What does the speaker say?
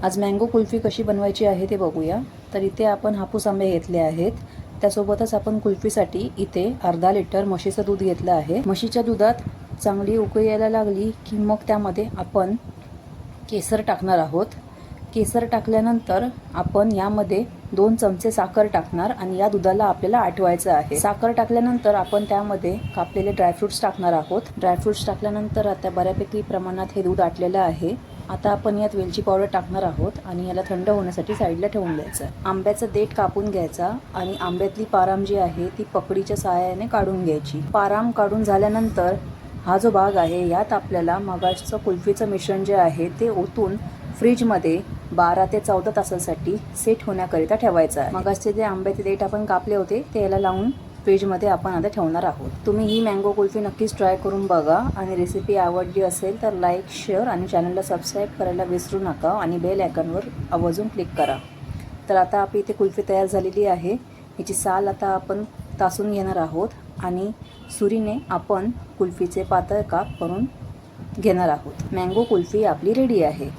आज मँगो कुल्फी कशी बनवायची आहे ते बघूया। तर इथे आपण हापूस आंबे घेतले आहेत, त्यासोबतच आपण कुल्फीसाठी इथे अर्धा लिटर म्हशीचं दूध घेतलं आहे। म्हशीच्या दुधात चांगली उकळी यायला लागली की मग त्यामध्ये आपण केसर टाकणार आहोत। केसर टाकल्यानंतर आपण यामध्ये 2 चमचे साखर टाकणार आणि या दुधाला आपल्याला आटवायचं आहे। साखर टाकल्यानंतर आपण त्यामध्ये कापलेले ड्रायफ्रुट्स टाकणार आहोत। ड्रायफ्रुट्स टाकल्यानंतर आता बऱ्यापैकी प्रमाणात हे दूध आटलेलं आहे। आता आपण यात वेलची पावडर टाकणार आहोत आणि याला थंड होण्यासाठी साईडला ठेवून द्यायचं। आंब्याचा देठ कापून घ्यायचा आणि आंब्यातली पाराम जी आहे ती पकडीच्या सहाय्याने काढून घ्यायची। पाराम काढून झाल्यानंतर हा जो भाग आहे यात आपल्याला मगाचचं कुल्फीचं मिश्रण जे आहे ते ओतून फ्रीजमध्ये 12 ते 14 तासांसाठी सेट होण्याकरिता ठेवायचं आहे। मगाचचे जे आंब्याचे देठ आपण कापले होते ते याला लावून फ्रीजमध्ये आपण आता ठेवणार आहोत। तुम्ही ही मँगो कुल्फी नक्कीच ट्राय करून बघा आणि रेसिपी आवडली असेल तर लाईक, शेअर आणि चॅनलला सबस्क्राईब करायला विसरू नका आणि बेल आयकॉनवर आवर्जून क्लिक करा। तर आता आपली इथे कुल्फी तयार झालेली आहे। याची साल आता आपण तासून घेणार आहोत आणि सुरीने आपण कुल्फीचे पातळ काप करून घेणार आहोत। मँगो कुल्फी आपली रेडी आहे।